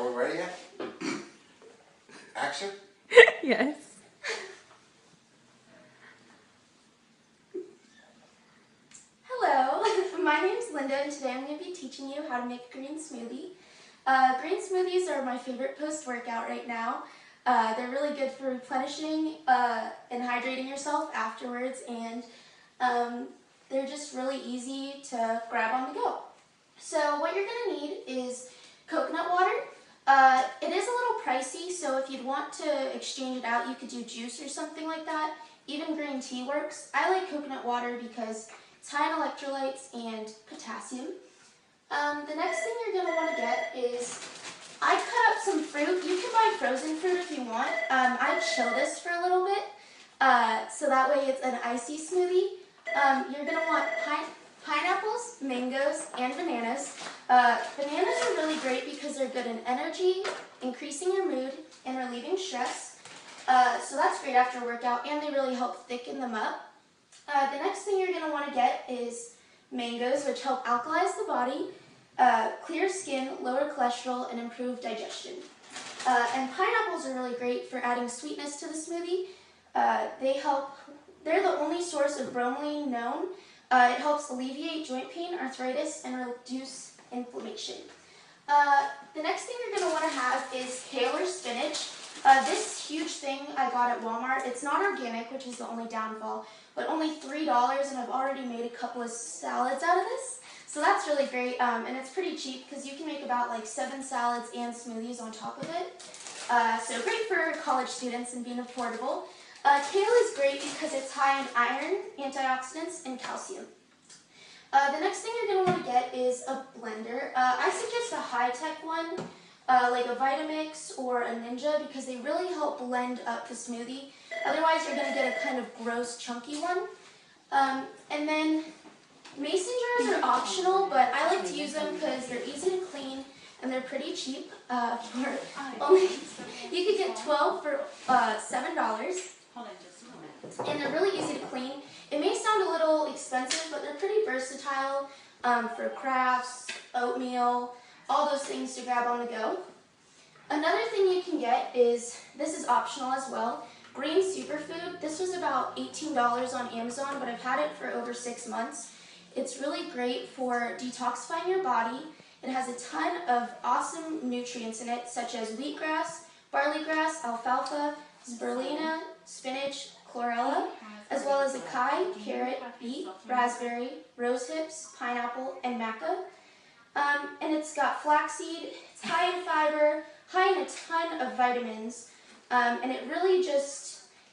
we're ready yet? Action? Yes. Hello, my name's Linda and today I'm going to be teaching you how to make a green smoothie. Green smoothies are my favorite post-workout right now. They're really good for replenishing and hydrating yourself afterwards, and they're just really easy to grab on the go. So what you're going to need is coconut water. It is a little pricey, so if you'd want to exchange it out, you could do juice or something like that. Even green tea works. I like coconut water because it's high in electrolytes and potassium. The next thing you're going to want to get is, I cut up some fruit. You can buy frozen fruit if you want. I chill this for a little bit, so that way it's an icy smoothie. You're going to want pineapples, mangoes, and bananas. Bananas are really great because they're good in energy, increasing your mood, and relieving stress. So that's great after a workout, and they really help thicken them up. The next thing you're going to want to get is mangoes, which help alkalize the body, clear skin, lower cholesterol, and improve digestion. And pineapples are really great for adding sweetness to the smoothie. They're the only source of bromelain known. It helps alleviate joint pain, arthritis, and reduce inflammation. The next thing you're going to want to have is kale or spinach. This huge thing I got at Walmart, it's not organic, which is the only downfall, but only $3, and I've already made a couple of salads out of this. So that's really great, and it's pretty cheap because you can make about like 7 salads and smoothies on top of it. So great for college students and being affordable. Kale is great because it's high in iron, antioxidants, and calcium. The next thing you're going to want to get is a blender. I suggest a high-tech one, like a Vitamix or a Ninja, because they really help blend up the smoothie. Otherwise, you're going to get a kind of gross, chunky one. And then mason jars are optional, but I like to use them because they're easy to clean and they're pretty cheap. You could get 12 for $7. And they're really easy to clean. It may sound a little expensive, but they're pretty versatile for crafts, oatmeal, all those things to grab on the go. Another thing you can get is, this is optional as well, green superfood. This was about $18 on Amazon, but I've had it for over 6 months. It's really great for detoxifying your body. It has a ton of awesome nutrients in it, such as wheatgrass, barley grass, alfalfa, spirulina, spinach, chlorella, as well as acai, carrot, beet, raspberry, rose hips, pineapple, and maca. And it's got flaxseed, it's high in fiber, high in a ton of vitamins, and it really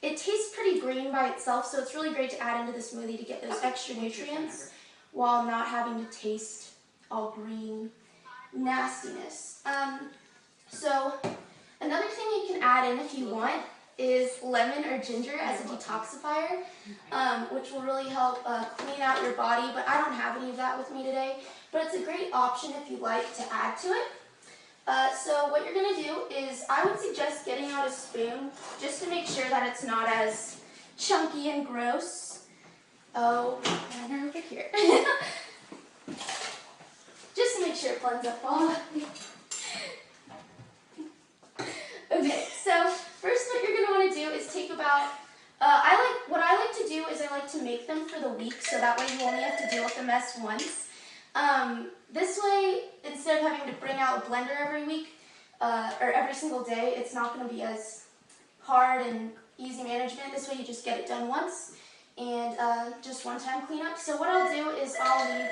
it tastes pretty green by itself, so it's really great to add into the smoothie to get those extra nutrients while not having to taste all green nastiness. So another thing you can add in if you want is lemon or ginger as a detoxifier, which will really help clean out your body, but I don't have any of that with me today. But it's a great option if you'd like to add to it. So what you're going to do is, I would suggest getting out a spoon just to make sure that it's not as chunky and gross. Oh, and over here. Just to make sure it blends up all. Okay, so first what you're going to want to do is take about, what I like to do is I like to make them for the week, so that way you only have to deal with the mess once. This way, instead of having to bring out a blender every week, or every single day, it's not going to be as hard and easy management. This way you just get it done once, and just one-time cleanup. So what I'll do is I'll leave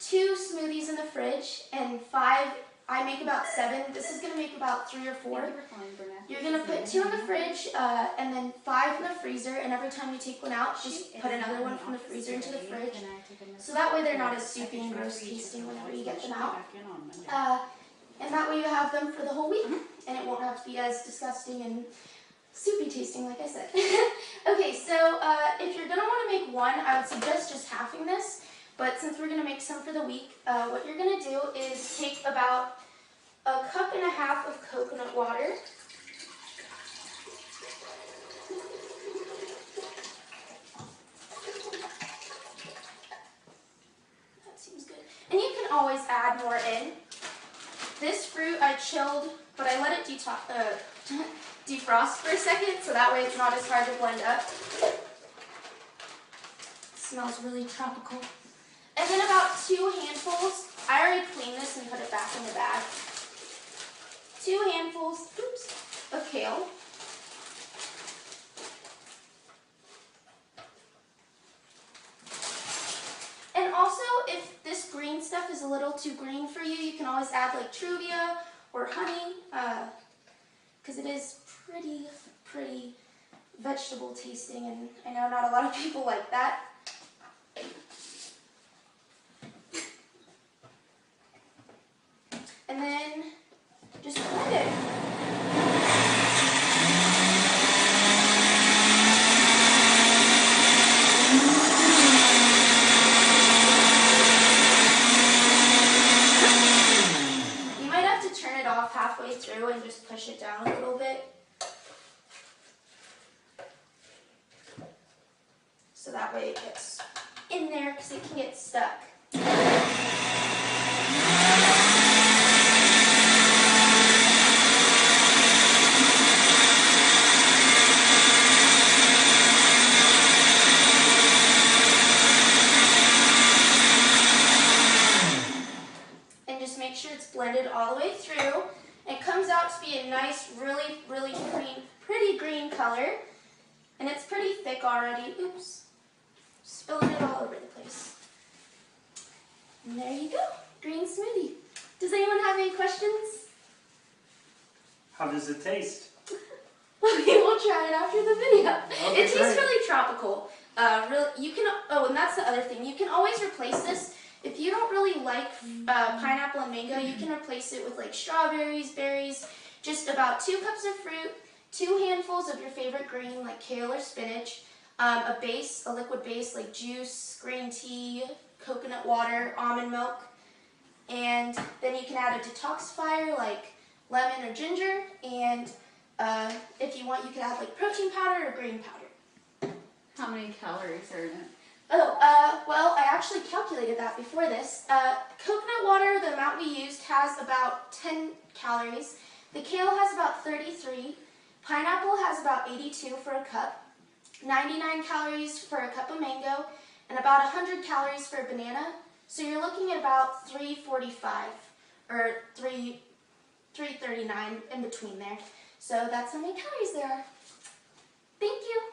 2 smoothies in the fridge, and 5, I make about 7. This is going to make about 3 or 4. You're going to put 2 in the fridge, and then 5 in the freezer, and every time you take one out, just put another one from the freezer into the fridge. So that way they're not as soupy and gross tasting whenever you get them out. And that way you have them for the whole week, and it won't have to be as disgusting and soupy tasting, like I said. Okay, so if you're going to want to make one, I would suggest just halving this. But since we're going to make some for the week, what you're going to do is take about 1.5 cups of coconut water. That seems good. And you can always add more in. this fruit I chilled, but I let it defrost for a second, so that way it's not as hard to blend up. It smells really tropical. And then about 2 handfuls. I already cleaned this and put it back in the bag. 2 handfuls, of kale. And also, if this green stuff is a little too green for you, you can always add like truvia or honey, because it is pretty vegetable tasting, and I know not a lot of people like that. And then just blend it. You might have to turn it off halfway through and just push it down a little bit. So that way it gets in there, because it can get stuck. And just make sure it's blended all the way through. It comes out to be a nice, really pretty green color. And it's pretty thick already. Oops. Spilling it all over the place. And there you go. Green smoothie. Does anyone have any questions? How does it taste? Okay, we'll try it after the video. Okay, It tastes really tropical. You can. Oh, and that's the other thing. You can always replace this. If you don't really like pineapple and mango, you can replace it with like strawberries, berries, just about 2 cups of fruit, 2 handfuls of your favorite green like kale or spinach, a liquid base like juice, green tea, coconut water, almond milk, and then you can add a detoxifier like lemon or ginger, and if you want you can add like protein powder or green powder. How many calories are in it? Oh, well, I actually calculated that before this. Coconut water, the amount we used, has about 10 calories. The kale has about 33. Pineapple has about 82 for a cup. 99 calories for a cup of mango, and about 100 calories for a banana. So you're looking at about 345 or 339 in between there. So that's how many calories there are. Thank you.